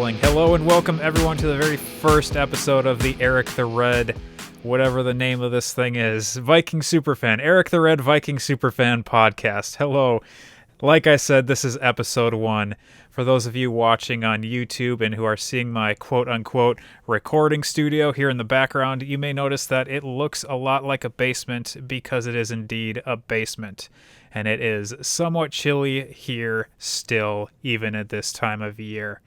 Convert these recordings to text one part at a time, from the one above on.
rolling. Hello and welcome everyone to the very first episode of the Eric the Red, whatever the name of this thing is, Viking Superfan, Eric the Red Viking Superfan podcast. Hello. Like I said, this is episode 1. For those of you watching on YouTube and who are seeing my quote-unquote recording studio here in the background, you may notice that it looks a lot like a basement because it is indeed a basement. And it is somewhat chilly here still, even at this time of year.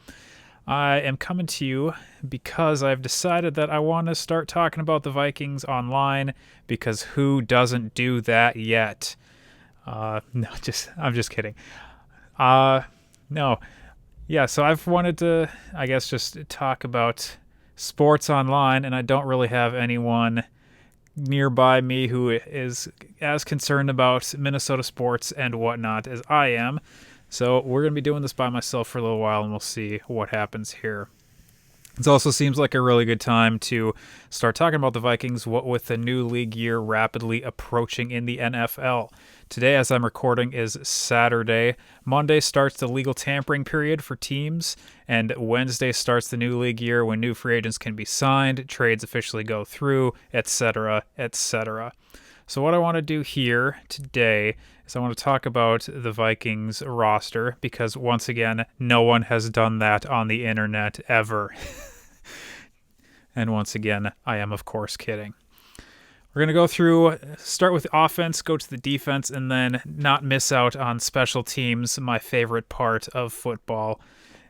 I am coming to you because I've decided that I want to start talking about the Vikings online, because who doesn't do that yet? I'm just kidding. No. Yeah, so I've wanted to, I guess, just talk about sports online, and I don't really have anyone nearby me who is as concerned about Minnesota sports and whatnot as I am. So we're going to be doing this by myself for a little while, and we'll see what happens here. It also seems like a really good time to start talking about the Vikings, what with the new league year rapidly approaching in the NFL. Today, as I'm recording, is Saturday. Monday starts the legal tampering period for teams, and Wednesday starts the new league year when new free agents can be signed, trades officially go through, etc., etc. So what I want to do here today is I want to talk about the Vikings roster, because once again, no one has done that on the internet ever. And once again, I am of course kidding. We're going to go through, start with offense, go to the defense, and then not miss out on special teams, my favorite part of football.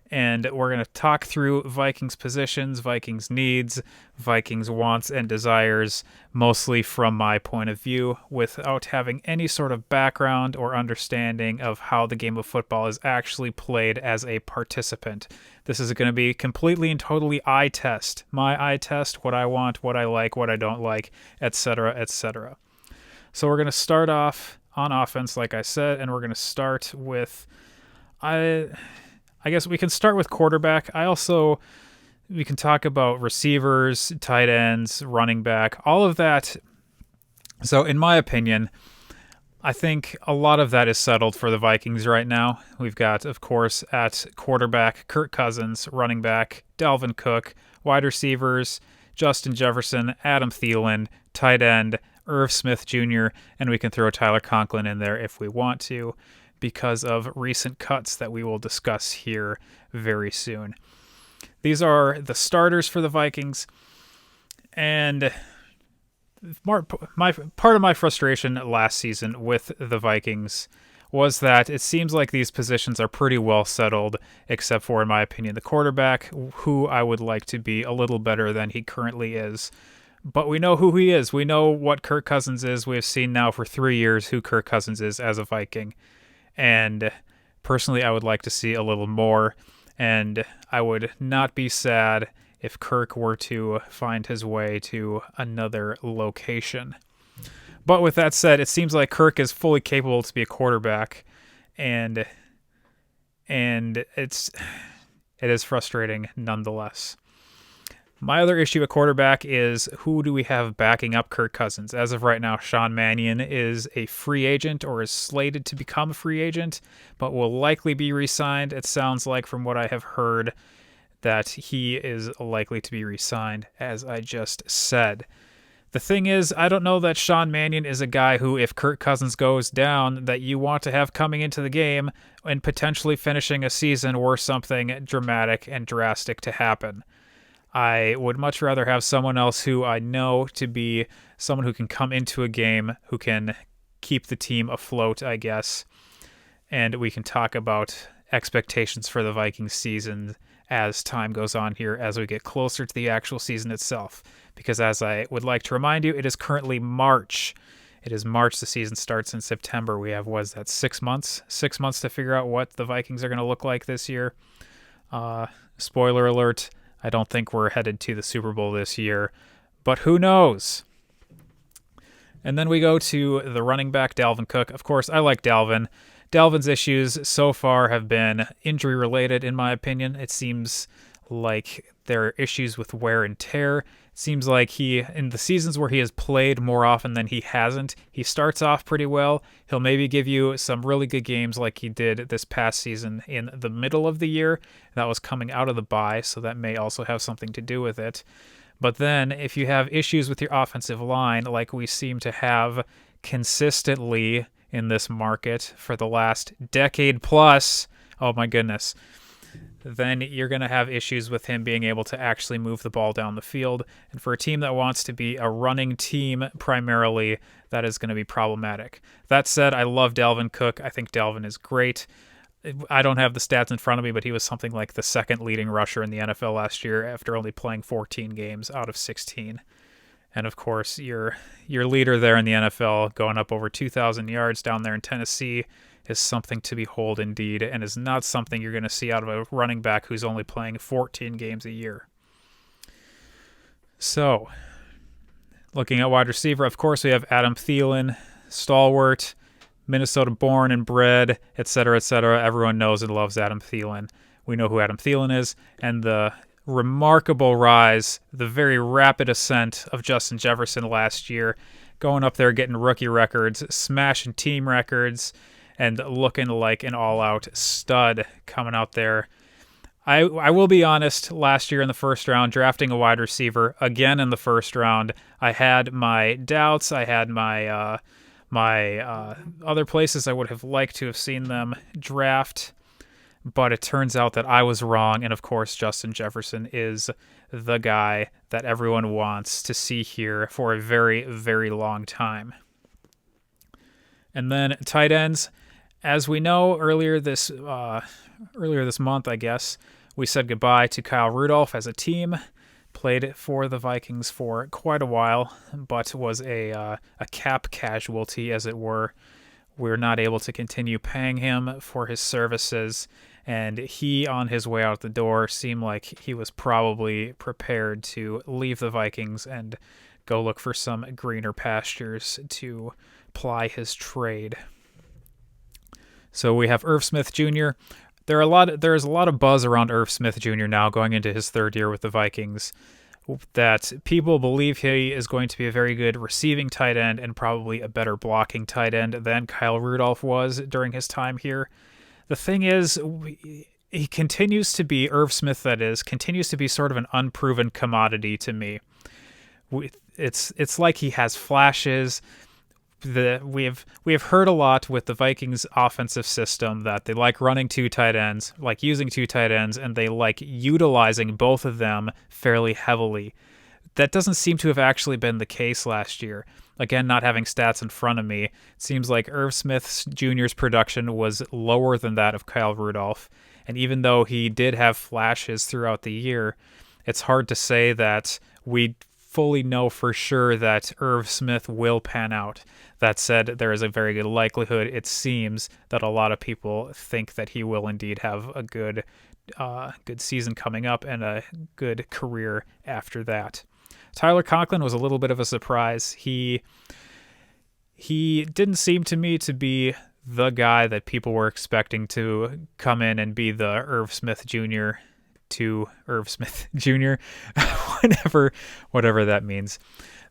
And we're going to talk through Vikings positions, Vikings needs, Vikings wants and desires, mostly from my point of view, without having any sort of background or understanding of how the game of football is actually played as a participant. This is going to be completely and totally eye test. My eye test, what I want, what I like, what I don't like, etc., etc. So we're going to start off on offense, like I said, and we're going to start with... I guess we can start with quarterback. We can talk about receivers, tight ends, running back, all of that. So in my opinion, I think a lot of that is settled for the Vikings right now. We've got, of course, at quarterback, Kirk Cousins, running back, Dalvin Cook, wide receivers, Justin Jefferson, Adam Thielen, tight end, Irv Smith Jr., and we can throw Tyler Conklin in there if we want to, because of recent cuts that we will discuss here very soon. These are the starters for the Vikings, and part of my frustration last season with the Vikings was that it seems like these positions are pretty well settled, except for, in my opinion, the quarterback, who I would like to be a little better than he currently is. But we know who he is. We know what Kirk Cousins is. We have seen now for 3 years who Kirk Cousins is as a Viking. And personally, I would like to see a little more, and I would not be sad if Kirk were to find his way to another location. But with that said, it seems like Kirk is fully capable to be a quarterback, and it is frustrating nonetheless. My other issue at quarterback is, who do we have backing up Kirk Cousins? As of right now, Sean Mannion is a free agent, or is slated to become a free agent, but will likely be re-signed. It sounds like, from what I have heard, that he is likely to be re-signed, as I just said. The thing is, I don't know that Sean Mannion is a guy who, if Kirk Cousins goes down, that you want to have coming into the game and potentially finishing a season were something dramatic and drastic to happen. I would much rather have someone else who I know to be someone who can come into a game, who can keep the team afloat, I guess. And we can talk about expectations for the Vikings season as time goes on here, as we get closer to the actual season itself. Because as I would like to remind you, it is currently March. It is March. The season starts in September. We have, 6 months? 6 months to figure out what the Vikings are going to look like this year. Spoiler alert. I don't think we're headed to the Super Bowl this year, but who knows? And then we go to the running back, Dalvin Cook. Of course, I like Dalvin. Dalvin's issues so far have been injury-related, in my opinion. It seems like there are issues with wear and tear. Seems like he, in the seasons where he has played more often than he hasn't, he starts off pretty well. He'll maybe give you some really good games like he did this past season in the middle of the year. That was coming out of the bye, so that may also have something to do with it. But then if you have issues with your offensive line, like we seem to have consistently in this market for the last decade plus, oh my goodness, then you're going to have issues with him being able to actually move the ball down the field. And for a team that wants to be a running team primarily, that is going to be problematic. That said, I love Dalvin Cook. I think Dalvin is great. I don't have the stats in front of me, but he was something like the second leading rusher in the NFL last year after only playing 14 games out of 16. And of course, your leader there in the NFL going up over 2,000 yards down there in Tennessee is something to behold indeed, and is not something you're going to see out of a running back who's only playing 14 games a year. So, looking at wide receiver, of course, we have Adam Thielen, stalwart, Minnesota born and bred, etc., etc. Everyone knows and loves Adam Thielen. We know who Adam Thielen is, and the remarkable rise, the very rapid ascent of Justin Jefferson last year, going up there getting rookie records, smashing team records, and looking like an all-out stud coming out there. I will be honest, last year in the first round, drafting a wide receiver, again in the first round, I had my doubts. I had my other places I would have liked to have seen them draft, but it turns out that I was wrong, and of course Justin Jefferson is the guy that everyone wants to see here for a very, very long time. And then tight ends. As we know, earlier this month, I guess, we said goodbye to Kyle Rudolph as a team. Played for the Vikings for quite a while, but was a cap casualty, as it were. We're not able to continue paying him for his services, and he, on his way out the door, seemed like he was probably prepared to leave the Vikings and go look for some greener pastures to ply his trade. So we have Irv Smith Jr. There is a lot of buzz around Irv Smith Jr. now going into his third year with the Vikings, that people believe he is going to be a very good receiving tight end and probably a better blocking tight end than Kyle Rudolph was during his time here. The thing is, he continues to be, Irv Smith that is, continues to be sort of an unproven commodity to me. It's like he has flashes. We have heard a lot with the Vikings offensive system that they like running two tight ends, like using two tight ends, and they like utilizing both of them fairly heavily. That doesn't seem to have actually been the case last year. Again, not having stats in front of me, it seems like Irv Smith Jr.'s production was lower than that of Kyle Rudolph. And even though he did have flashes throughout the year, it's hard to say that we fully know for sure that Irv Smith will pan out. That said, there is a very good likelihood, it seems, that a lot of people think that he will indeed have a good season coming up and a good career after that. Tyler Conklin was a little bit of a surprise. He didn't seem to me to be the guy that people were expecting to come in and be the Irv Smith Jr. to Irv Smith Jr., whatever that means.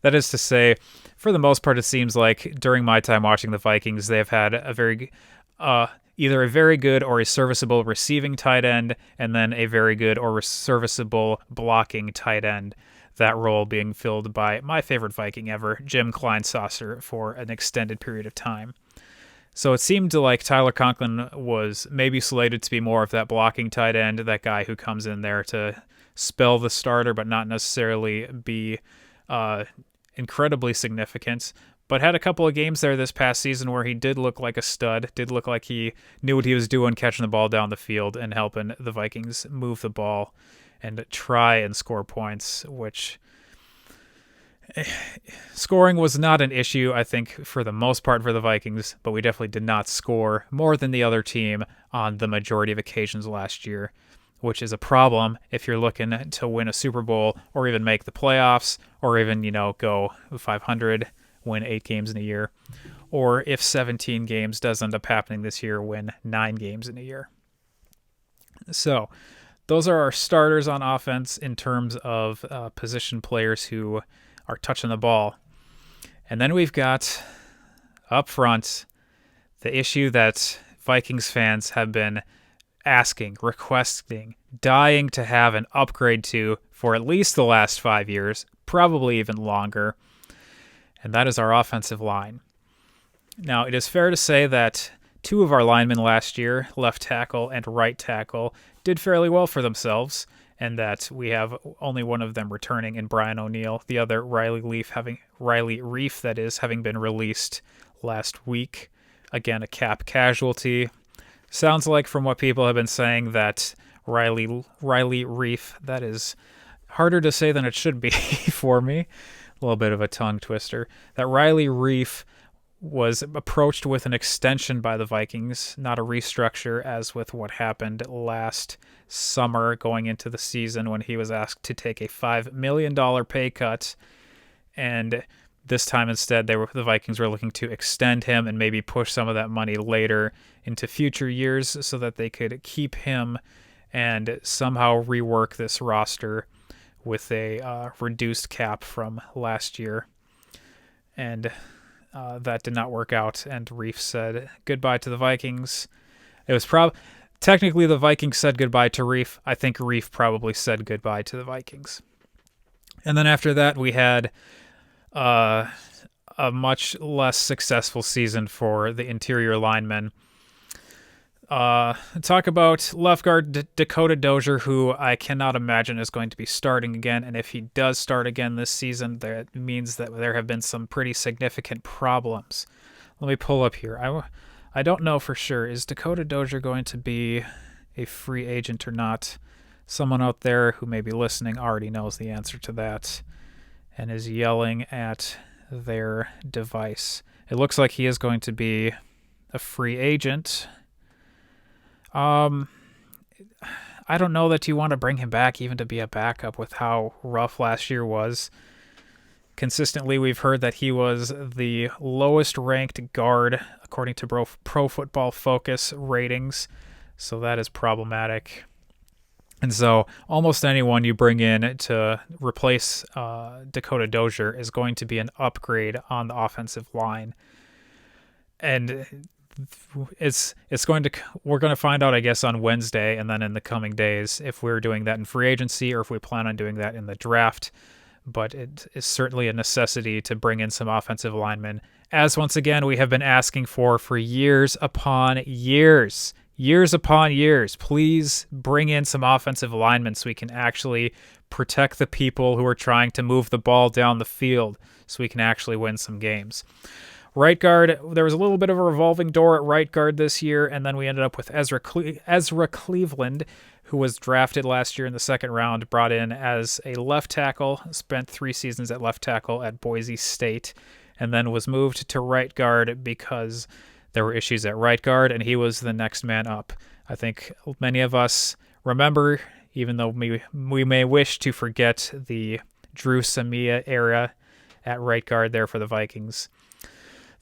That is to say, for the most part, it seems like during my time watching the Vikings, they've had a very either a very good or a serviceable receiving tight end, and then a very good or serviceable blocking tight end. That role being filled by my favorite Viking ever, Jim Kleinsasser, for an extended period of time. So it seemed like Tyler Conklin was maybe slated to be more of that blocking tight end, that guy who comes in there to spell the starter but not necessarily be incredibly significant, but had a couple of games there this past season where he did look like a stud, did look like he knew what he was doing, catching the ball down the field and helping the Vikings move the ball and try and score points, which scoring was not an issue, I think, for the most part for the Vikings, but we definitely did not score more than the other team on the majority of occasions last year, which is a problem if you're looking to win a Super Bowl or even make the playoffs or even, go 500, win 8 games in a year, or if 17 games does end up happening this year, win 9 games in a year. So those are our starters on offense in terms of position players who are touching the ball. And then we've got up front the issue that Vikings fans have been asking, requesting, dying to have an upgrade to for at least the last 5 years, probably even longer, and that is our offensive line. Now, it is fair to say that two of our linemen last year, left tackle and right tackle, did fairly well for themselves, and that we have only one of them returning in Brian O'Neill, the other Riley Reef, that is, having been released last week. Again, a cap casualty. Sounds like from what people have been saying that Riley Reef, that is harder to say than it should be for me. A little bit of a tongue twister. That Riley Reef was approached with an extension by the Vikings, not a restructure, as with what happened last summer going into the season when he was asked to take a $5 million pay cut. And this time instead, the Vikings were looking to extend him and maybe push some of that money later into future years so that they could keep him and somehow rework this roster with a reduced cap from last year. And that did not work out, and Reef said goodbye to the Vikings. It was technically the Vikings said goodbye to Reef. I think Reef probably said goodbye to the Vikings. And then after that, we had a much less successful season for the interior linemen. Talk about left guard Dakota Dozier, who I cannot imagine is going to be starting again. And if he does start again this season, that means that there have been some pretty significant problems. Let me pull up here. I don't know for sure. Is Dakota Dozier going to be a free agent or not? Someone out there who may be listening already knows the answer to that and is yelling at their device. It looks like he is going to be a free agent. I don't know that you want to bring him back even to be a backup with how rough last year was. Consistently, we've heard that he was the lowest ranked guard according to Pro Football Focus ratings, so that is problematic. And so almost anyone you bring in to replace Dakota Dozier is going to be an upgrade on the offensive line. And we're going to find out, I guess, on Wednesday and then in the coming days if we're doing that in free agency or if we plan on doing that in the draft. But it is certainly a necessity to bring in some offensive linemen, as once again we have been asking for years upon years. Years upon years. Please bring in some offensive linemen so we can actually protect the people who are trying to move the ball down the field so we can actually win some games. Right guard, there was a little bit of a revolving door at right guard this year, and then we ended up with Ezra Cleveland, who was drafted last year in the second round, brought in as a left tackle, spent 3 seasons at left tackle at Boise State, and then was moved to right guard because there were issues at right guard, and he was the next man up. I think many of us remember, even though we may wish to forget the Drew Samia era at right guard there for the Vikings.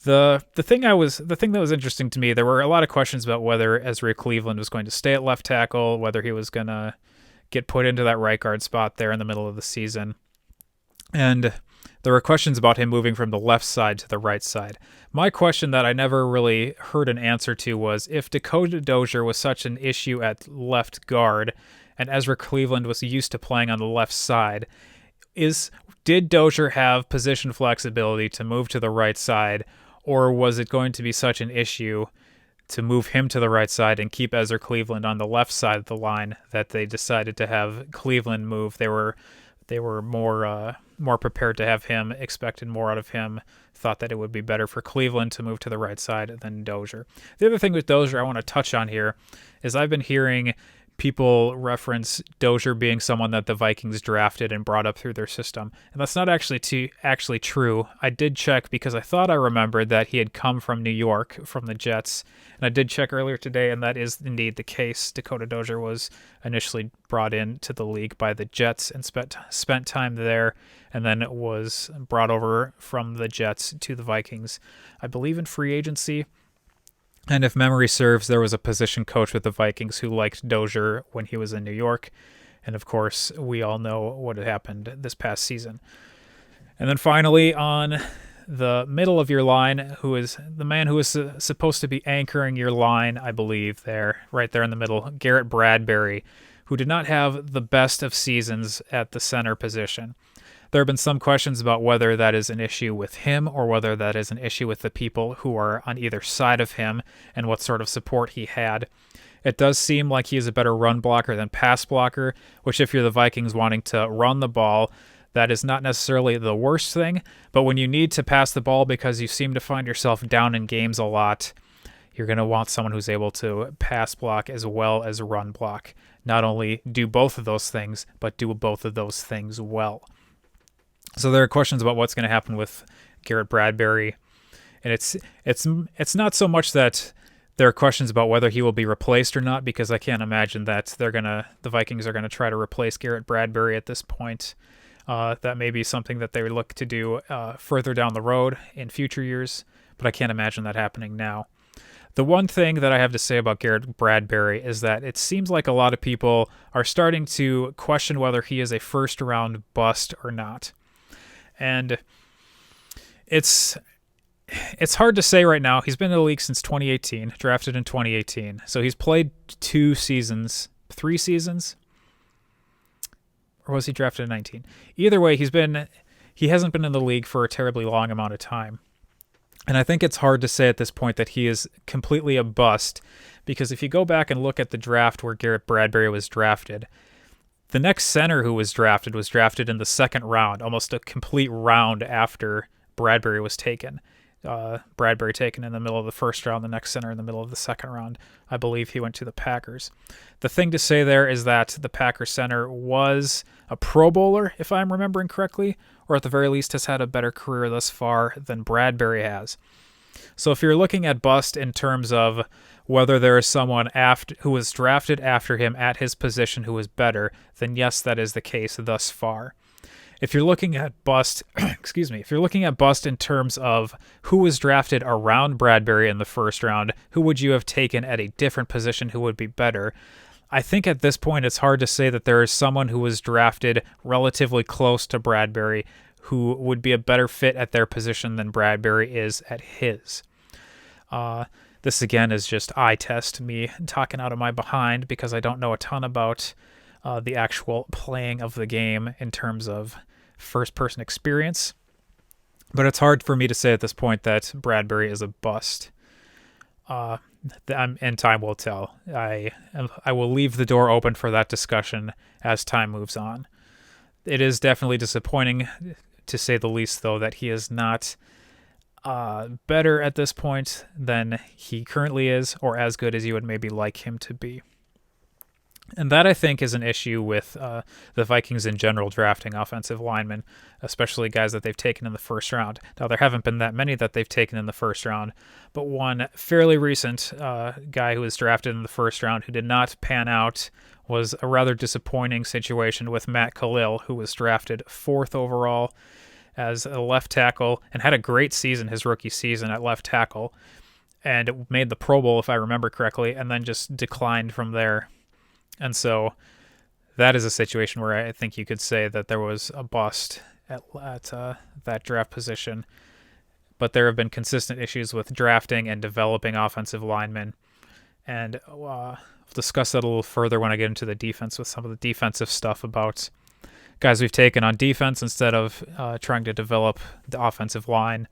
The thing that was interesting to me, there were a lot of questions about whether Ezra Cleveland was going to stay at left tackle, whether he was going to get put into that right guard spot there in the middle of the season. And there were questions about him moving from the left side to the right side. My question that I never really heard an answer to was, if Dakota Dozier was such an issue at left guard and Ezra Cleveland was used to playing on the left side, did Dozier have position flexibility to move to the right side, or was it going to be such an issue to move him to the right side and keep Ezra Cleveland on the left side of the line that they decided to have Cleveland move? They were more prepared to have him, expected more out of him, thought that it would be better for Cleveland to move to the right side than Dozier. The other thing with Dozier I want to touch on here is I've been hearing people reference Dozier being someone that the Vikings drafted and brought up through their system. And that's not actually true. I did check because I thought I remembered that he had come from New York, from the Jets. And I did check earlier today, and that is indeed the case. Dakota Dozier was initially brought in to the league by the Jets and spent time there, and then was brought over from the Jets to the Vikings, I believe in free agency. And if memory serves, there was a position coach with the Vikings who liked Dozier when he was in New York. And of course, we all know what had happened this past season. And then finally, on the middle of your line, who is the man who is supposed to be anchoring your line, I believe, right there in the middle, Garrett Bradbury, who did not have the best of seasons at the center position. There have been some questions about whether that is an issue with him or whether that is an issue with the people who are on either side of him and what sort of support he had. It does seem like he is a better run blocker than pass blocker, which if you're the Vikings wanting to run the ball, that is not necessarily the worst thing, but when you need to pass the ball because you seem to find yourself down in games a lot, you're going to want someone who's able to pass block as well as run block. Not only do both of those things, but do both of those things well. So there are questions about what's going to happen with Garrett Bradbury, and it's not so much that there are questions about whether he will be replaced or not, because I can't imagine that the Vikings are going to try to replace Garrett Bradbury at this point. That may be something that they would look to do further down the road in future years, but I can't imagine that happening now. The one thing that I have to say about Garrett Bradbury is that it seems like a lot of people are starting to question whether he is a first-round bust or not. And it's hard to say right now. He's been in the league since 2018, drafted in 2018. So he's played 3 seasons. Or was he drafted in 19? Either way, he hasn't been in the league for a terribly long amount of time. And I think it's hard to say at this point that he is completely a bust, because if you go back and look at the draft where Garrett Bradbury was drafted, the next center who was drafted in the second round, almost a complete round after Bradbury was taken. Bradbury taken in the middle of the first round, the next center in the middle of the second round. I believe he went to the Packers. The thing to say there is that the Packers center was a Pro Bowler, if I'm remembering correctly, or at the very least has had a better career thus far than Bradbury has. So if you're looking at bust in terms of whether there is someone who was drafted after him at his position who is better, then yes, that is the case thus far. If you're looking at bust, if you're looking at bust in terms of who was drafted around Bradbury in the first round, who would you have taken at a different position who would be better? I think at this point it's hard to say that there is someone who was drafted relatively close to Bradbury who would be a better fit at their position than Bradbury is at his. This again is just eye test, me talking out of my behind, because I don't know a ton about the actual playing of the game in terms of first-person experience. But it's hard for me to say at this point that Bradbury is a bust. And time will tell. I will leave the door open for that discussion as time moves on. It is definitely disappointing, to say the least, though, that he is not better at this point than he currently is, or as good as you would maybe like him to be. And that, I think, is an issue with the Vikings in general drafting offensive linemen, especially guys that they've taken in the first round. Now, there haven't been that many that they've taken in the first round, but one fairly recent guy who was drafted in the first round who did not pan out was a rather disappointing situation with Matt Khalil, who was drafted 4th overall as a left tackle and had a great season, his rookie season at left tackle, and made the Pro Bowl, if I remember correctly, and then just declined from there. And so that is a situation where I think you could say that there was a bust at that draft position. But there have been consistent issues with drafting and developing offensive linemen. And we'll discuss that a little further when I get into the defense with some of the defensive stuff about guys we've taken on defense instead of trying to develop the offensive line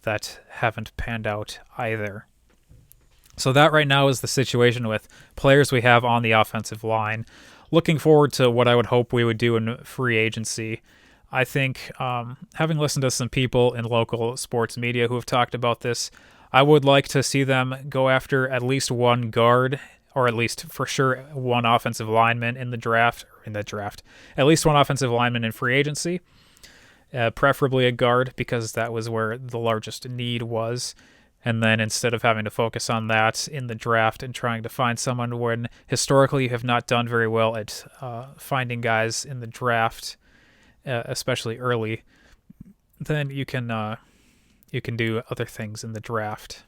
that haven't panned out either. So that right now is the situation with players we have on the offensive line. Looking forward to what I would hope we would do in free agency. I think, having listened to some people in local sports media who have talked about this, I would like to see them go after at least one guard, or at least for sure one offensive lineman in the draft. At least one offensive lineman in free agency, preferably a guard, because that was where the largest need was. And then instead of having to focus on that in the draft and trying to find someone when historically you have not done very well at finding guys in the draft, especially early, then you can do other things in the draft.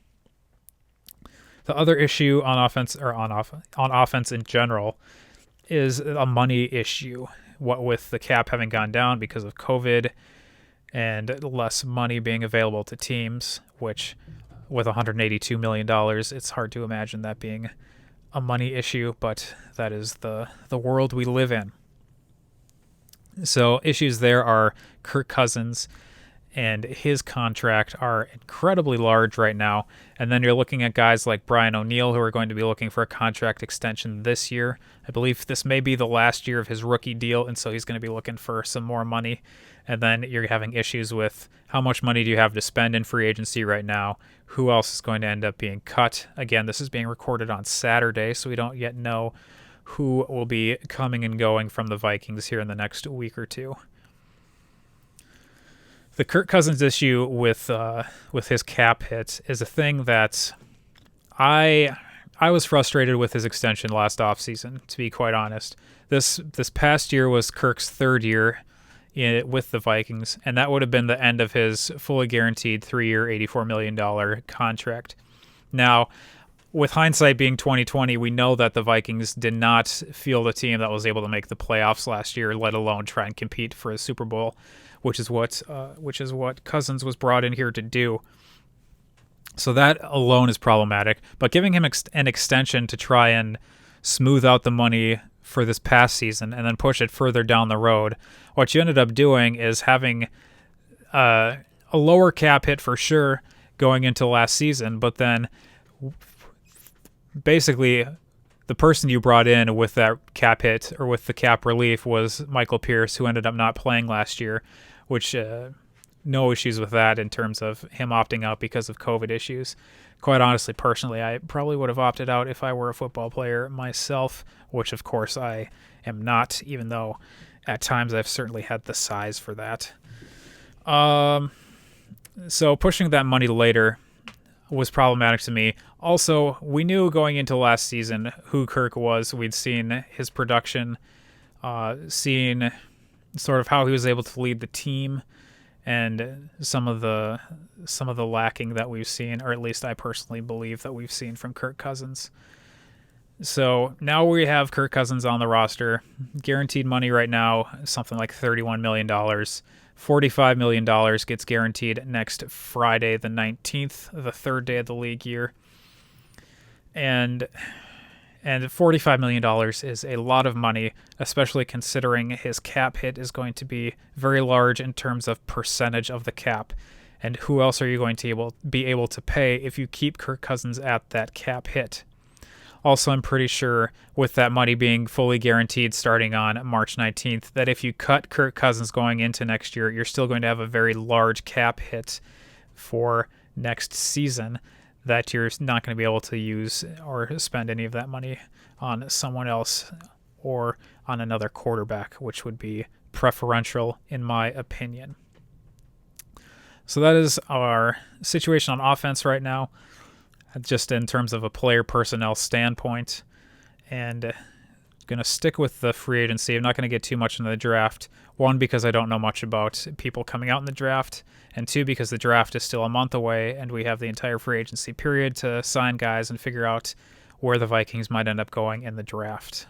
The other issue on offense, or on offense in general, is a money issue. What with the cap having gone down because of COVID and less money being available to teams, which with $182 million, it's hard to imagine that being a money issue, but that is the world we live in. So issues there are Kirk Cousins and his contract are incredibly large right now. And then you're looking at guys like Brian O'Neill, who are going to be looking for a contract extension this year. I believe this may be the last year of his rookie deal, and so he's going to be looking for some more money. And then you're having issues with how much money do you have to spend in free agency right now? Who else is going to end up being cut? Again, this is being recorded on Saturday, so we don't yet know who will be coming and going from the Vikings here in the next week or two. The Kirk Cousins issue with his cap hit is a thing that I was frustrated with his extension last offseason, to be quite honest. This past year was Kirk's third year with the Vikings, and that would have been the end of his fully guaranteed 3-year, $84 million contract. Now, with hindsight being 2020, we know that the Vikings did not field a team that was able to make the playoffs last year, let alone try and compete for a Super Bowl, which is what Cousins was brought in here to do. So that alone is problematic. But giving him an extension to try and smooth out the money for this past season and then push it further down the road, what you ended up doing is having a lower cap hit for sure going into last season, but then basically the person you brought in with that cap hit or with the cap relief was Michael Pierce, who ended up not playing last year, which no issues with that in terms of him opting out because of COVID issues. Quite honestly, personally, I probably would have opted out if I were a football player myself, which of course I am not, even though at times I've certainly had the size for that. So pushing that money later was problematic to me. Also, we knew going into last season who Kirk was. We'd seen his production, seen sort of how he was able to lead the team, and some of the lacking that we've seen, or at least I personally believe that we've seen from Kirk Cousins. So now we have Kirk Cousins on the roster. Guaranteed money right now, something like $31 million. $45 million gets guaranteed next Friday, the 19th, the third day of the league year. And $45 million is a lot of money, especially considering his cap hit is going to be very large in terms of percentage of the cap. And who else are you going to be able to pay if you keep Kirk Cousins at that cap hit? Also, I'm pretty sure with that money being fully guaranteed starting on March 19th, that if you cut Kirk Cousins going into next year, you're still going to have a very large cap hit for next season that you're not going to be able to use or spend any of that money on someone else or on another quarterback, which would be preferential in my opinion. So that is our situation on offense right now, just in terms of a player personnel standpoint. And going to stick with the free agency. I'm not going to get too much into the draft. One, because I don't know much about people coming out in the draft. And two, because the draft is still a month away and we have the entire free agency period to sign guys and figure out where the Vikings might end up going in the draft.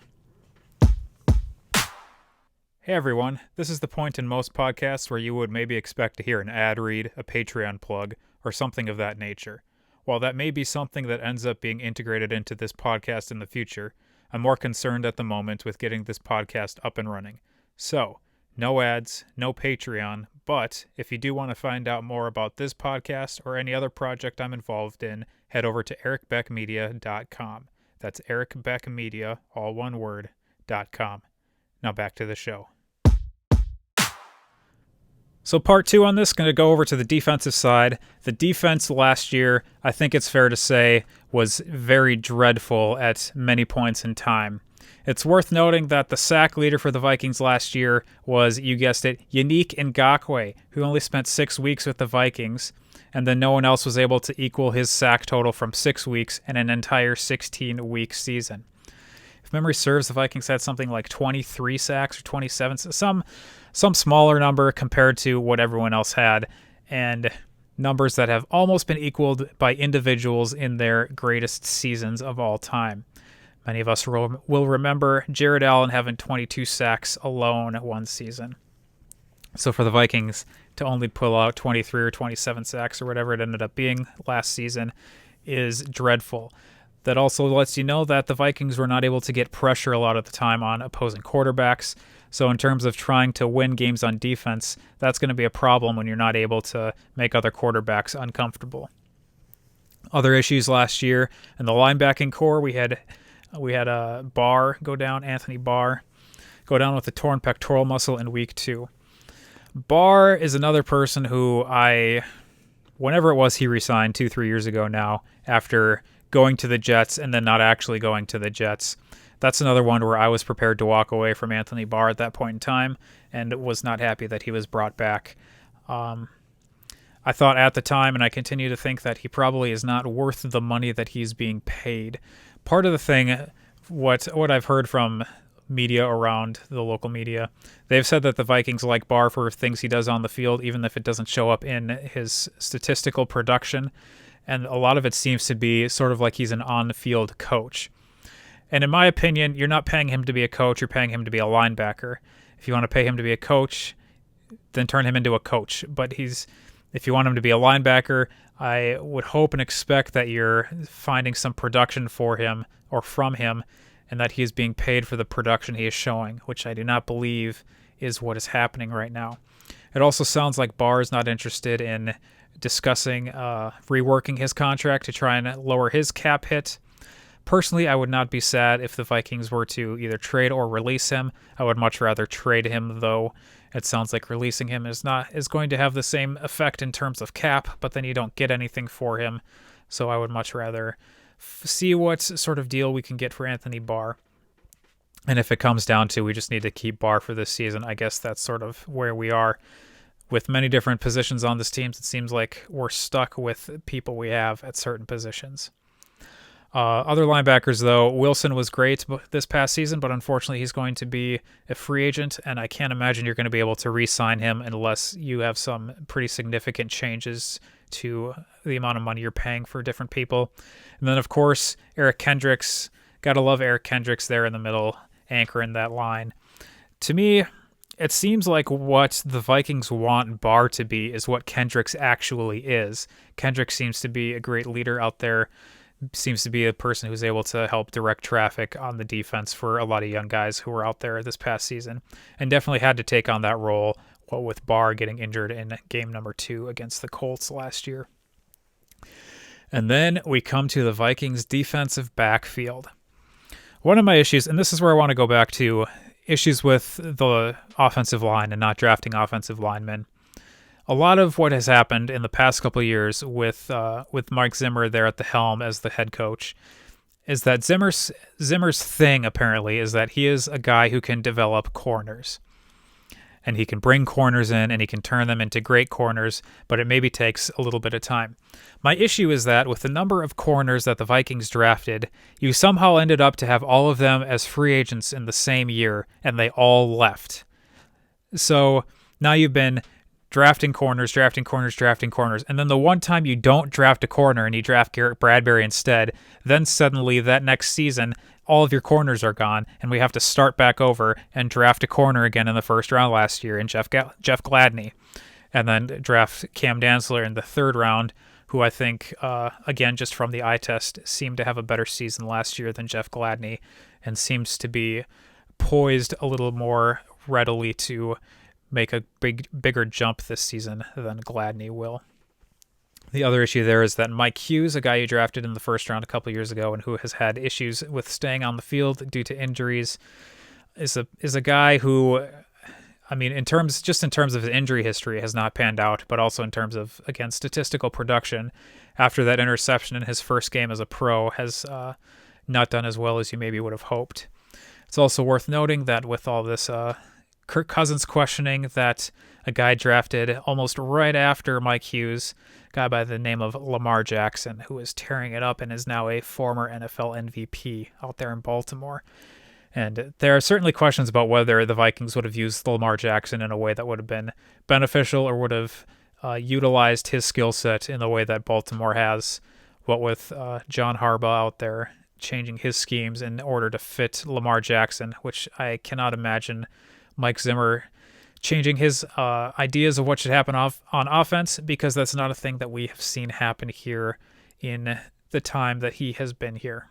Hey everyone, this is the point in most podcasts where you would maybe expect to hear an ad read, a Patreon plug, or something of that nature. While that may be something that ends up being integrated into this podcast in the future, I'm more concerned at the moment with getting this podcast up and running. So, no ads, no Patreon, but if you do want to find out more about this podcast or any other project I'm involved in, head over to ericbeckmedia.com. That's ericbeckmedia, all one word, .com. Now back to the show. So part two on this, going to go over to the defensive side. The defense last year, I think it's fair to say, was very dreadful at many points in time. It's worth noting that the sack leader for the Vikings last year was, you guessed it, Yannick Ngakoue, who only spent 6 weeks with the Vikings, and then no one else was able to equal his sack total from 6 weeks in an entire 16-week season. If memory serves, the Vikings had something like 23 sacks or 27, some smaller number compared to what everyone else had. And numbers that have almost been equaled by individuals in their greatest seasons of all time. Many of us will remember Jared Allen having 22 sacks alone one season. So for the Vikings to only pull out 23 or 27 sacks or whatever it ended up being last season is dreadful. That also lets you know that the Vikings were not able to get pressure a lot of the time on opposing quarterbacks. So in terms of trying to win games on defense, that's going to be a problem when you're not able to make other quarterbacks uncomfortable. Other issues last year in the linebacking core, we had Barr go down, Anthony Barr, go down with a torn pectoral muscle in week 2. Barr is another person who whenever it was he resigned 2-3 years ago now, after going to the Jets and then not actually going to the Jets. That's another one where I was prepared to walk away from Anthony Barr at that point in time and was not happy that he was brought back. I thought at the time, and I continue to think, that he probably is not worth the money that he's being paid. Part of the thing, what I've heard from media around the local media, they've said that the Vikings like Barr for things he does on the field, even if it doesn't show up in his statistical production. And a lot of it seems to be sort of like he's an on-field coach. And in my opinion, you're not paying him to be a coach, you're paying him to be a linebacker. If you want to pay him to be a coach, then turn him into a coach. But if you want him to be a linebacker, I would hope and expect that you're finding some production for him or from him, and that he is being paid for the production he is showing, which I do not believe is what is happening right now. It also sounds like Barr is not interested in discussing reworking his contract to try and lower his cap hit. Personally, I would not be sad if the Vikings were to either trade or release him. I would much rather trade him, though. It sounds like releasing him is going to have the same effect in terms of cap, but then you don't get anything for him. So I would much rather see what sort of deal we can get for Anthony Barr. And if it comes down to we just need to keep Barr for this season, I guess that's sort of where we are. With many different positions on this team, it seems like we're stuck with people we have at certain positions. Other linebackers, though, Wilson was great this past season, but unfortunately he's going to be a free agent, and I can't imagine you're going to be able to re-sign him unless you have some pretty significant changes to the amount of money you're paying for different people. And then, of course, Eric Kendricks. Gotta love Eric Kendricks there in the middle, anchoring that line. To me, it seems like what the Vikings want Barr to be is what Kendricks actually is. Kendricks seems to be a great leader out there, seems to be a person who's able to help direct traffic on the defense for a lot of young guys who were out there this past season, and definitely had to take on that role with Barr getting injured in game number 2 against the Colts last year. And then we come to the Vikings defensive backfield. One of my issues, and this is where I want to go back to, issues with the offensive line and not drafting offensive linemen. A lot of what has happened in the past couple of years with Mike Zimmer there at the helm as the head coach is that Zimmer's thing apparently is that he is a guy who can develop corners. And he can bring corners in and he can turn them into great corners, but it maybe takes a little bit of time. My issue is that with the number of corners that the Vikings drafted, you somehow ended up to have all of them as free agents in the same year, and they all left. So now you've been drafting corners, and then the one time you don't draft a corner and you draft Garrett Bradbury instead, then suddenly that next season, all of your corners are gone, and we have to start back over and draft a corner again in the first round last year in Jeff Gladney, and then draft Cam Dantzler in the third round, who I think, again, just from the eye test, seemed to have a better season last year than Jeff Gladney, and seems to be poised a little more readily to make a bigger jump this season than Gladney will. The other issue there is that Mike Hughes, a guy you drafted in the first round a couple years ago and who has had issues with staying on the field due to injuries, is a guy who, I mean, in terms of his injury history, has not panned out, but also in terms of, again, statistical production, after that interception in his first game as a pro, has not done as well as you maybe would have hoped. It's also worth noting that with all this Kirk Cousins questioning, that a guy drafted almost right after Mike Hughes, a guy by the name of Lamar Jackson, who is tearing it up and is now a former NFL MVP out there in Baltimore. And there are certainly questions about whether the Vikings would have used Lamar Jackson in a way that would have been beneficial or would have utilized his skill set in the way that Baltimore has, what with John Harbaugh out there changing his schemes in order to fit Lamar Jackson, which I cannot imagine Mike Zimmer changing his ideas of what should happen on offense, because that's not a thing that we have seen happen here in the time that he has been here.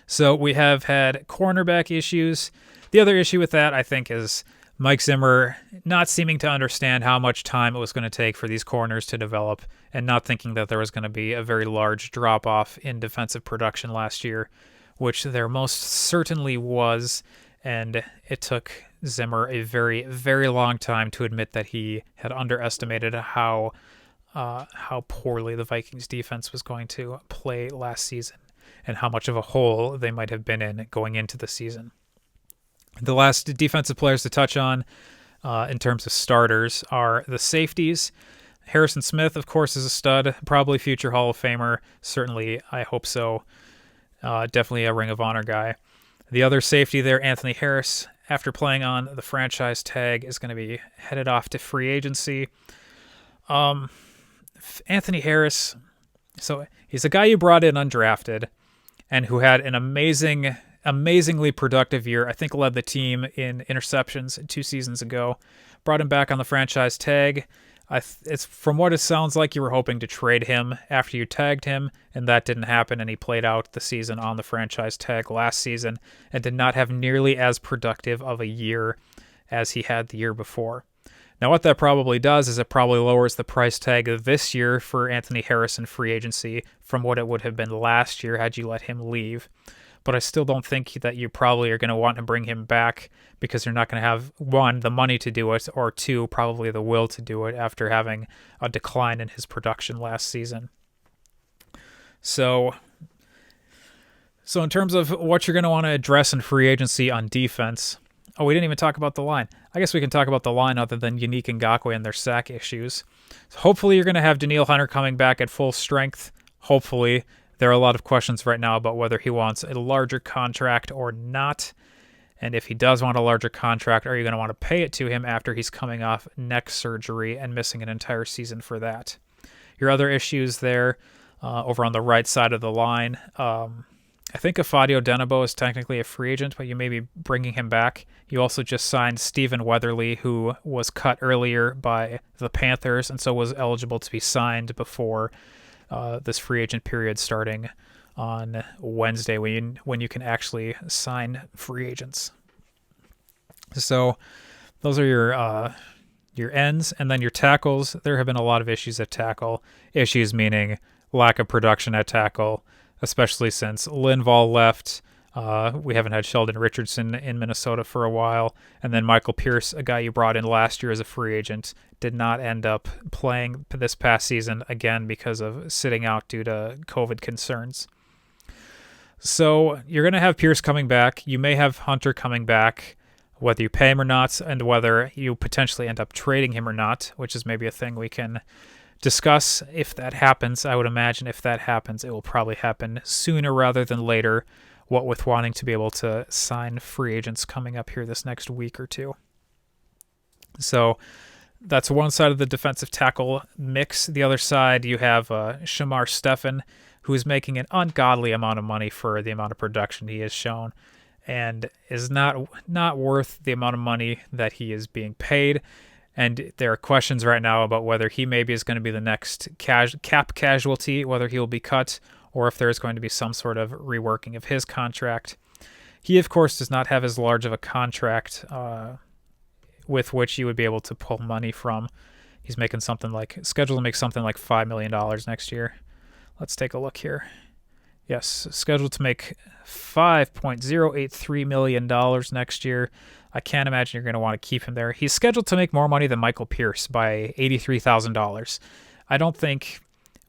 So we have had cornerback issues. The other issue with that, I think, is Mike Zimmer not seeming to understand how much time it was going to take for these corners to develop, and not thinking that there was going to be a very large drop-off in defensive production last year, which there most certainly was, and it took Zimmer a very, very long time to admit that he had underestimated how poorly the Vikings defense was going to play last season, and how much of a hole they might have been in going into the season. The last defensive players to touch on in terms of starters are the safeties. Harrison Smith, of course, is a stud, probably future Hall of Famer. Certainly, I hope so. Definitely a Ring of Honor guy. The other safety there, Anthony Harris, after playing on the franchise tag, is going to be headed off to free agency. Anthony Harris, so he's a guy you brought in undrafted and who had an amazingly productive year. I think led the team in interceptions 2 seasons ago. Brought him back on the franchise tag. It's from what it sounds like you were hoping to trade him after you tagged him, and that didn't happen, and he played out the season on the franchise tag last season and did not have nearly as productive of a year as he had the year before. Now, what that probably does is it probably lowers the price tag of this year for Anthony Harris in free agency from what it would have been last year had you let him leave. But I still don't think that you probably are going to want to bring him back, because you're not going to have, 1, the money to do it, or 2, probably the will to do it after having a decline in his production last season. So in terms of what you're going to want to address in free agency on defense, we didn't even talk about the line. I guess we can talk about the line other than Yannick Ngakoue and their sack issues. So hopefully you're going to have Danielle Hunter coming back at full strength. Hopefully. There are a lot of questions right now about whether he wants a larger contract or not. And if he does want a larger contract, are you going to want to pay it to him after he's coming off neck surgery and missing an entire season for that? Your other issues there over on the right side of the line. I think Afadio Denabo is technically a free agent, but you may be bringing him back. You also just signed Stephen Weatherly, who was cut earlier by the Panthers and so was eligible to be signed before this free agent period starting on Wednesday, when you can actually sign free agents. So those are your ends, and then your tackles. There have been a lot of issues at tackle. Issues meaning lack of production at tackle, especially since Linval left. We haven't had Sheldon Richardson in Minnesota for a while. And then Michael Pierce, a guy you brought in last year as a free agent, did not end up playing this past season again because of sitting out due to COVID concerns. So you're going to have Pierce coming back. You may have Hunter coming back, whether you pay him or not, and whether you potentially end up trading him or not, which is maybe a thing we can discuss if that happens. I would imagine if that happens, it will probably happen sooner rather than later, what with wanting to be able to sign free agents coming up here this next week or two. So that's one side of the defensive tackle mix. The other side, you have Shamar Stephen, who is making an ungodly amount of money for the amount of production he has shown, and is not worth the amount of money that he is being paid. And there are questions right now about whether he maybe is going to be the next cap casualty, whether he will be cut, or if there's going to be some sort of reworking of his contract. He, of course, does not have as large of a contract with which you would be able to pull money from. He's making scheduled to make something like $5 million next year. Let's take a look here. Yes, scheduled to make $5.083 million next year. I can't imagine you're going to want to keep him there. He's scheduled to make more money than Michael Pierce by $83,000. I don't think,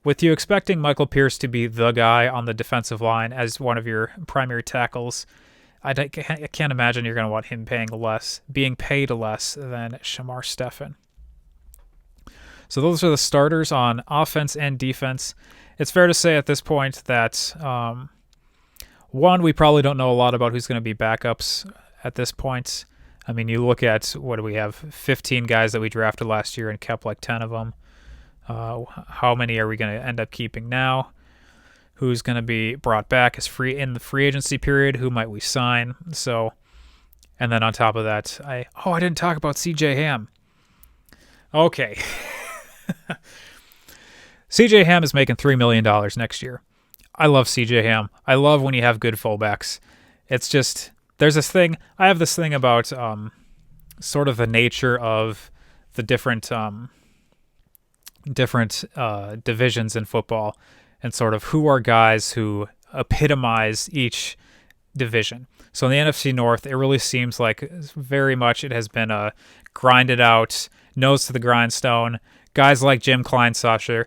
with you expecting Michael Pierce to be the guy on the defensive line as one of your primary tackles, I can't imagine you're going to want him being paid less than Shamar Stephen. So those are the starters on offense and defense. It's fair to say at this point that, one, we probably don't know a lot about who's going to be backups at this point. I mean, you look at, what do we have, 15 guys that we drafted last year and kept like 10 of them. How many are we going to end up keeping now? Who's going to be brought back as free in the free agency period? Who might we sign? So, and then on top of that, I didn't talk about CJ Ham. Okay. CJ Ham is making $3 million next year. I love CJ Ham. I love when you have good fullbacks. It's just, there's this thing, I have this thing about sort of the nature of the different divisions in football, and sort of who are guys who epitomize each division. So in the NFC North, it really seems like very much it has been a grinded out, nose to the grindstone. Guys like Jim Kleinsasser,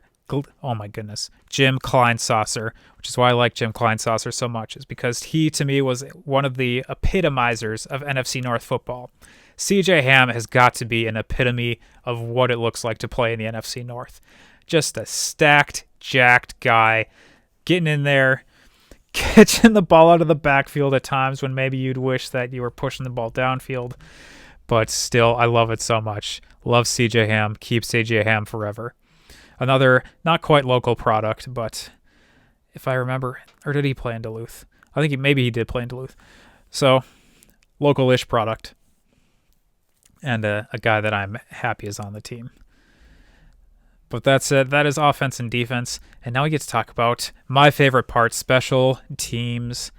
Jim Kleinsasser, which is why I like Jim Kleinsasser so much, is because he, to me, was one of the epitomizers of NFC North football. CJ Ham has got to be an epitome of what it looks like to play in the NFC North. Just a stacked, jacked guy, getting in there, catching the ball out of the backfield at times when maybe you'd wish that you were pushing the ball downfield. But still, I love it so much. Love CJ Ham. Keep CJ Ham forever. Another not quite local product, but if I remember, or did he play in Duluth? I think maybe he did play in Duluth. So, local-ish product. And a guy that I'm happy is on the team. But that's it. That is offense and defense. And now we get to talk about my favorite part, special teams.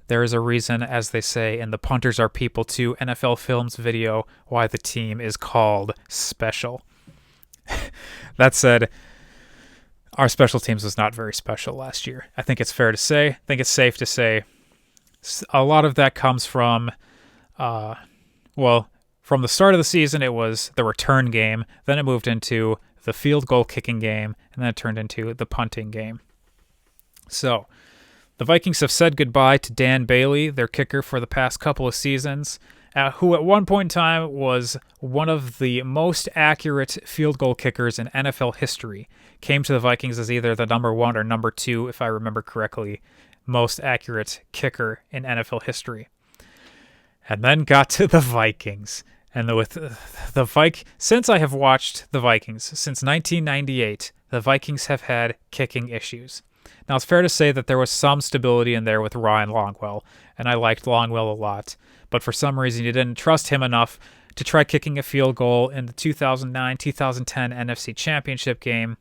There is a reason, as they say in the Punters Are People 2 NFL Films video, why the team is called special. That said, our special teams was not very special last year. I think it's fair to say. I think it's safe to say a lot of that comes from, from the start of the season, it was the return game. Then it moved into the field goal kicking game, and then it turned into the punting game. So, the Vikings have said goodbye to Dan Bailey, their kicker for the past couple of seasons, who at one point in time was one of the most accurate field goal kickers in NFL history. Came to the Vikings as either the number 1 or number 2, if I remember correctly, most accurate kicker in NFL history. And then got to the Vikings. And since I have watched the Vikings, since 1998, the Vikings have had kicking issues. Now, it's fair to say that there was some stability in there with Ryan Longwell, and I liked Longwell a lot. But for some reason, you didn't trust him enough to try kicking a field goal in the 2009-2010 NFC Championship game.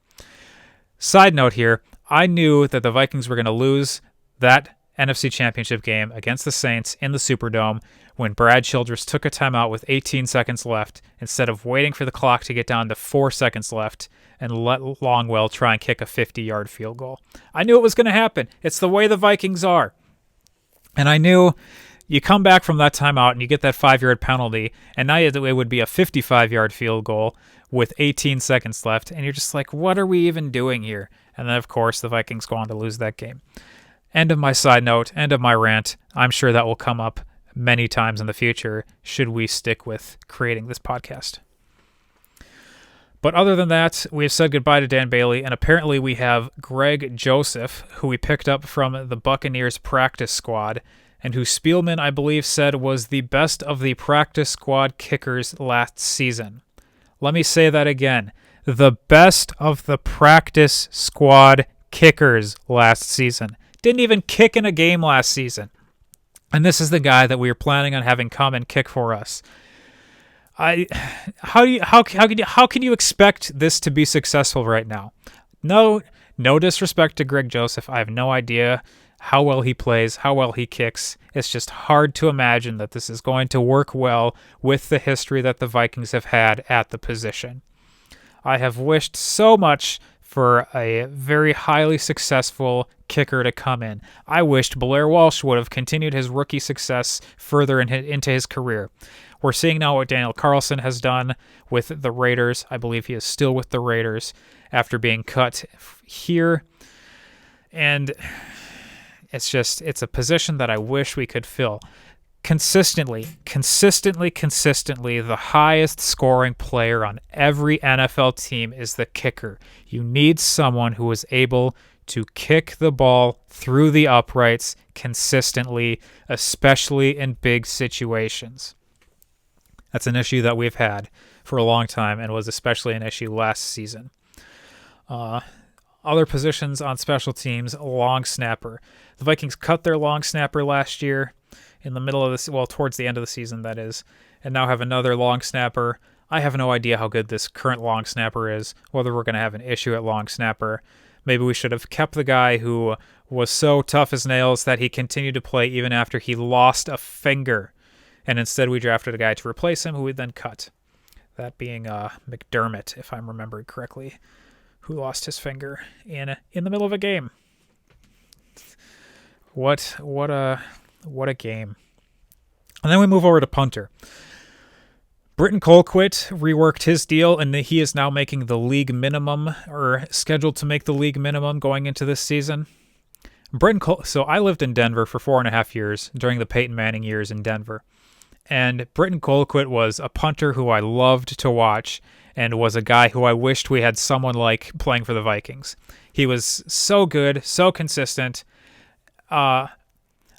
Side note here, I knew that the Vikings were going to lose that NFC Championship game against the Saints in the Superdome when Brad Childress took a timeout with 18 seconds left instead of waiting for the clock to get down to 4 seconds left and let Longwell try and kick a 50-yard field goal. I knew it was going to happen. It's the way the Vikings are. And I knew you come back from that timeout and you get that 5-yard penalty, and now it would be a 55-yard field goal with 18 seconds left, and you're just like, what are we even doing here? And then, of course, the Vikings go on to lose that game. End of my side note, end of my rant. I'm sure that will come up many times in the future should we stick with creating this podcast. But other than that, we have said goodbye to Dan Bailey, and apparently we have Greg Joseph, who we picked up from the Buccaneers practice squad, and who Spielman, I believe, said was the best of the practice squad kickers last season. Let me say that again. The best of the practice squad kickers last season. Didn't even kick in a game last season. And this is the guy that we are planning on having come and kick for us. How can you expect this to be successful right now? No disrespect to Greg Joseph. I have no idea how well he plays, how well he kicks. It's just hard to imagine that this is going to work well with the history that the Vikings have had at the position. I have wished so much for a very highly successful kicker to come in. I wished Blair Walsh would have continued his rookie success further into his career. We're seeing now what Daniel Carlson has done with the Raiders. I believe he is still with the Raiders after being cut here. And it's a position that I wish we could fill. Consistently, the highest scoring player on every NFL team is the kicker. You need someone who is able to kick the ball through the uprights consistently, especially in big situations. That's an issue that we've had for a long time and was especially an issue last season. Other positions on special teams, long snapper. The Vikings cut their long snapper last year in the middle of this, well, towards the end of the season, that is, and now have another long snapper. I have no idea how good this current long snapper is, whether we're going to have an issue at long snapper. Maybe we should have kept the guy who was so tough as nails that he continued to play even after he lost a finger. And instead we drafted a guy to replace him who we then cut. That being McDermott, if I'm remembering correctly, who lost his finger in the middle of a game. What a game. And then we move over to punter. Britton Colquitt reworked his deal, and he is now making the league minimum, or scheduled to make the league minimum going into this season. So I lived in Denver for 4.5 years during the Peyton Manning years in Denver. And Britton Colquitt was a punter who I loved to watch and was a guy who I wished we had someone like playing for the Vikings. He was so good, so consistent.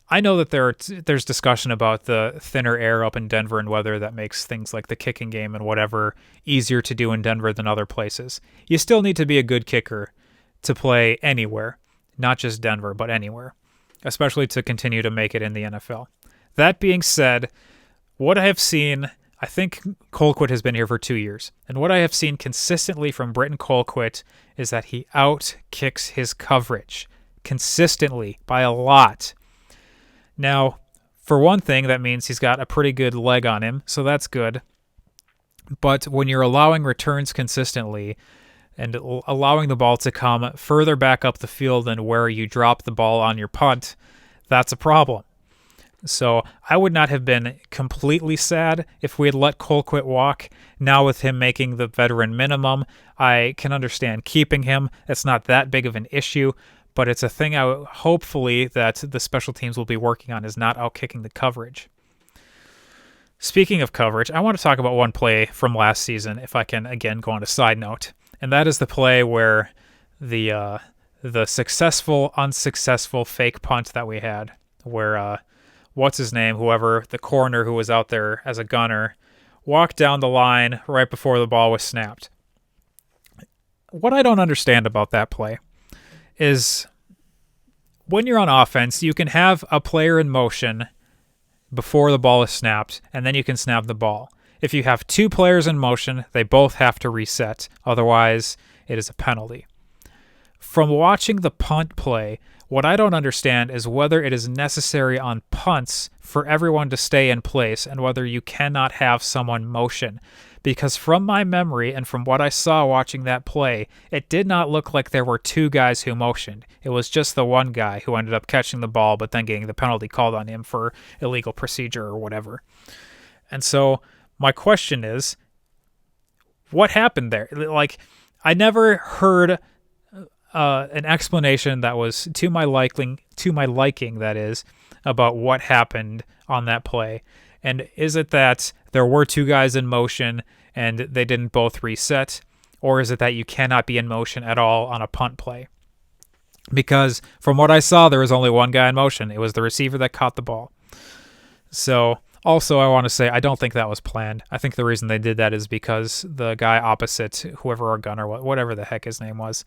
I know that there's discussion about the thinner air up in Denver and whether that makes things like the kicking game and whatever easier to do in Denver than other places. You still need to be a good kicker to play anywhere, not just Denver, but anywhere, especially to continue to make it in the NFL. That being said, what I have seen, I think Colquitt has been here for 2 years, and what I have seen consistently from Britton Colquitt is that he out-kicks his coverage consistently by a lot. Now, for one thing, that means he's got a pretty good leg on him, so that's good. But when you're allowing returns consistently and allowing the ball to come further back up the field than where you drop the ball on your punt, that's a problem. So I would not have been completely sad if we had let Colquitt walk. Now with him making the veteran minimum, I can understand keeping him. It's not that big of an issue, but it's a thing hopefully that the special teams will be working on, is not outkicking the coverage. Speaking of coverage, I want to talk about one play from last season, if I can again go on a side note, and that is the play where the successful, unsuccessful fake punt that we had, where what's his name, whoever, the corner who was out there as a gunner, walked down the line right before the ball was snapped. What I don't understand about that play is when you're on offense, you can have a player in motion before the ball is snapped, and then you can snap the ball. If you have two players in motion, they both have to reset. Otherwise, it is a penalty. From watching the punt play, what I don't understand is whether it is necessary on punts for everyone to stay in place and whether you cannot have someone motion. Because from my memory and from what I saw watching that play, it did not look like there were two guys who motioned. It was just the one guy who ended up catching the ball but then getting the penalty called on him for illegal procedure or whatever. And so my question is, what happened there? Like, I never heard an explanation that was to my liking, that is, about what happened on that play. And is it that there were two guys in motion and they didn't both reset? Or is it that you cannot be in motion at all on a punt play? Because from what I saw, there was only one guy in motion. It was the receiver that caught the ball. So also I want to say I don't think that was planned. I think the reason they did that is because the guy opposite, whoever our gunner, whatever the heck his name was,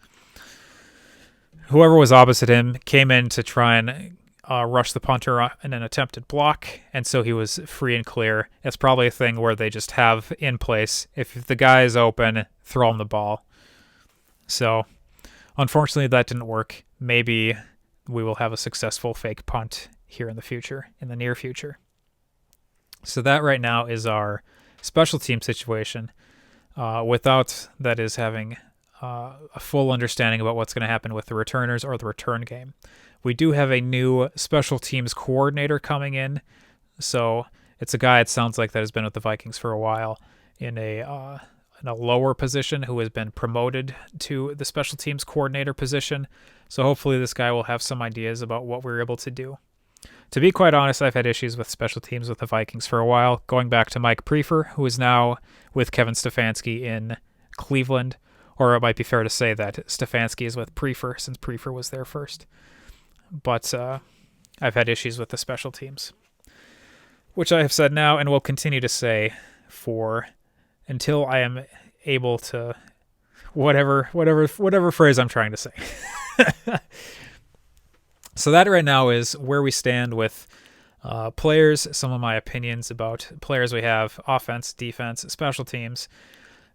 whoever was opposite him came in to try and rush the punter in an attempted block, and so he was free and clear. It's probably a thing where they just have in place, if the guy is open, throw him the ball. So, unfortunately, that didn't work. Maybe we will have a successful fake punt here in the near future. So that right now is our special team situation, without, that is, having a full understanding about what's going to happen with the returners or the return game. We do have a new special teams coordinator coming in, so it's a guy, it sounds like, that has been with the Vikings for a while in a lower position, who has been promoted to the special teams coordinator position. So hopefully this guy will have some ideas about what we're able to do. To be quite honest, I've had issues with special teams with the Vikings for a while, going back to Mike Prefer, who is now with Kevin Stefanski in Cleveland. Or it might be fair to say that Stefanski is with Prefer, since Prefer was there first. But I've had issues with the special teams, which I have said now and will continue to say for until I am able to whatever phrase I'm trying to say. So that right now is where we stand with players, some of my opinions about players we have, offense, defense, special teams,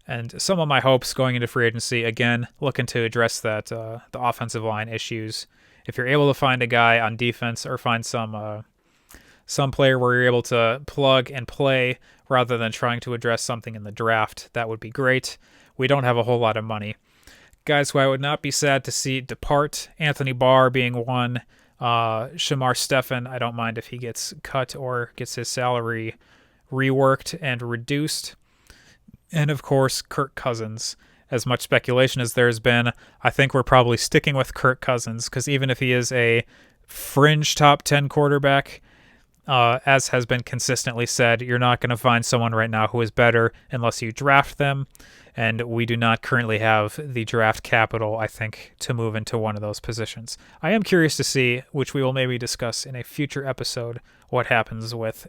and some of my hopes going into free agency. Again, looking to address that the offensive line issues. If you're able to find a guy on defense or find some player where you're able to plug and play rather than trying to address something in the draft, that would be great. We don't have a whole lot of money. Guys who I would not be sad to see depart, Anthony Barr being one, Shamar Stephen, I don't mind if he gets cut or gets his salary reworked and reduced. And of course, Kirk Cousins. As much speculation as there's been, I think we're probably sticking with Kirk Cousins, because even if he is a fringe top 10 quarterback, as has been consistently said, you're not going to find someone right now who is better unless you draft them. And we do not currently have the draft capital, I think, to move into one of those positions. I am curious to see, which we will maybe discuss in a future episode, what happens with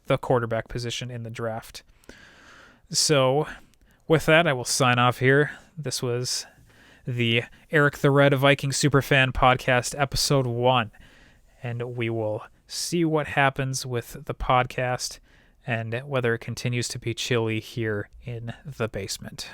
the quarterback position in the draft. So, with that, I will sign off here. This was the Eric the Red Viking Superfan Podcast, Episode 1. And we will see what happens with the podcast and whether it continues to be chilly here in the basement.